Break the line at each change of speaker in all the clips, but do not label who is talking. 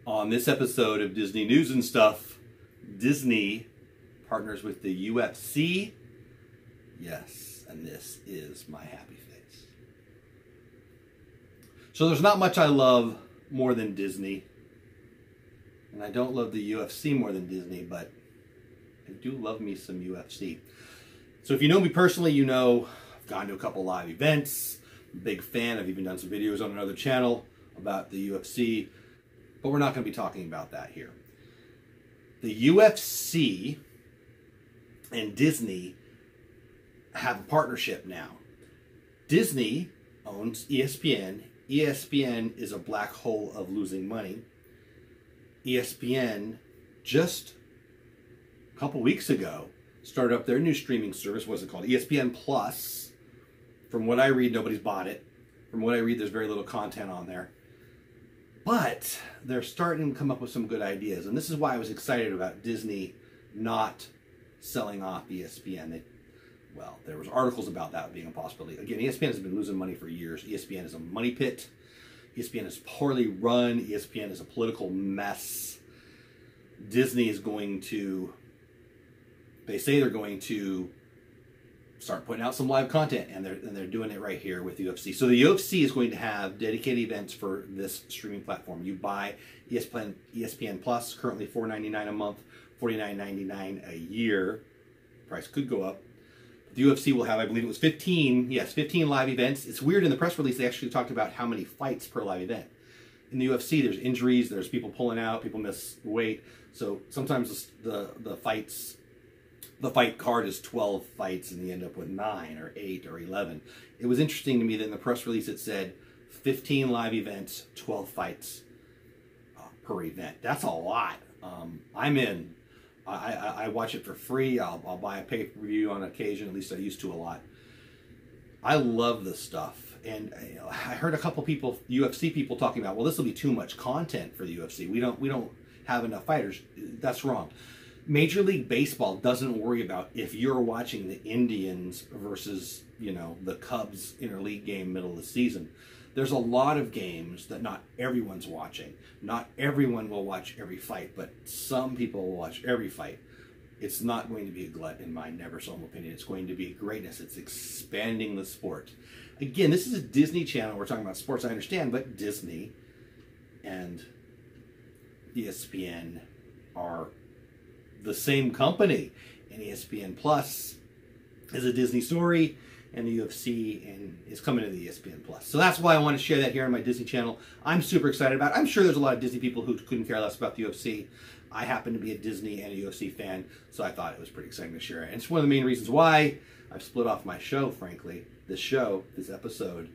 On this episode of Disney News and Stuff, Disney partners with the UFC. Yes, and this is my happy face. So there's not much I love more than Disney. And I don't love the UFC more than Disney, but I do love me some UFC. So if you know me personally, you know I've gone to a couple live events. I'm a big fan. I've even done some videos on another channel about the UFC. But we're not going to be talking about that here. The UFC and Disney have a partnership now. Disney owns ESPN. ESPN is a black hole of losing money. ESPN just a couple weeks ago started up their new streaming service. What's it called? ESPN Plus. From what I read, nobody's bought it. From what I read, there's very little content on there. But they're starting to come up with some good ideas. And this is why I was excited about Disney not selling off ESPN. Well, there was articles about that being a possibility. Again, ESPN has been losing money for years. ESPN is a money pit. ESPN is poorly run. ESPN is a political mess. Disney is going to, they say they're going to start putting out some live content, and they're doing it right here with the UFC. So the UFC is going to have dedicated events for this streaming platform. You buy ESPN Plus, currently $4.99 a month, $49.99 a year. Price could go up. The UFC will have, I believe it was 15 live events. It's weird, in the press release they actually talked about how many fights per live event. In the UFC, there's injuries, there's people pulling out, people miss weight. So sometimes the fight card is 12 fights and you end up with 9 or 8 or 11. It was interesting to me that in the press release it said 15 live events, 12 fights per event. That's a lot. I'm in. I watch it for free. I'll buy a pay-per-view on occasion. At least I used to a lot. I love this stuff. And I heard a couple people, UFC people, talking about, well, this will be too much content for the UFC. We don't have enough fighters. That's wrong. Major League Baseball doesn't worry about if you're watching the Indians versus, the Cubs interleague game middle of the season. There's a lot of games that not everyone's watching. Not everyone will watch every fight, but some people will watch every fight. It's not going to be a glut, in my never so humble opinion. It's going to be greatness. It's expanding the sport. Again, this is a Disney channel. We're talking about sports, I understand, but Disney and ESPN are the same company, and ESPN Plus is a Disney story, and the UFC is coming to the ESPN Plus. So that's why I want to share that here on my Disney channel. I'm super excited about it. I'm sure there's a lot of Disney people who couldn't care less about the UFC. I happen to be a Disney and a UFC fan, so I thought it was pretty exciting to share it. And it's one of the main reasons why I've split off my show, frankly, this episode.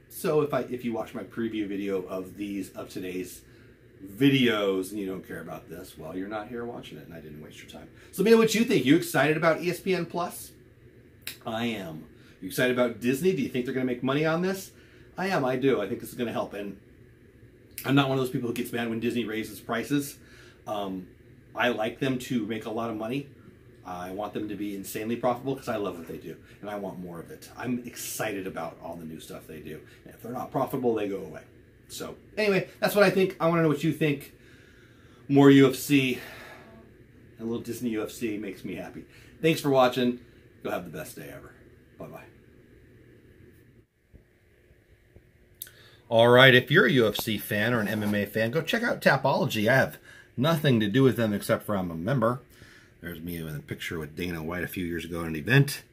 So if you watch my preview video of today's videos and you don't care about this, well, you're not here watching it, and I didn't waste your time. So let me know what you think. You excited about ESPN Plus? I am. You excited about Disney? Do you think they're going to make money on this? I am. I do. I think this is going to help. And I'm not one of those people who gets mad when Disney raises prices. I like them to make a lot of money. I want them to be insanely profitable because I love what they do, and I want more of it. I'm excited about all the new stuff they do. And if they're not profitable, they go away. So anyway, that's what I think. I want to know what you think. More UFC, a little Disney UFC makes me happy. Thanks for watching. Go have the best day ever. Bye-bye. All right, if you're a UFC fan or an MMA fan, go check out Tapology. I have nothing to do with them except for I'm a member. There's me with a picture with Dana White a few years ago at an event.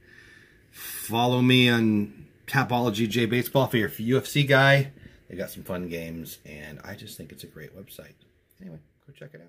Follow me on Tapology J Baseball if you're a UFC guy. They got some fun games, and I just think it's a great website. Anyway, go check it out.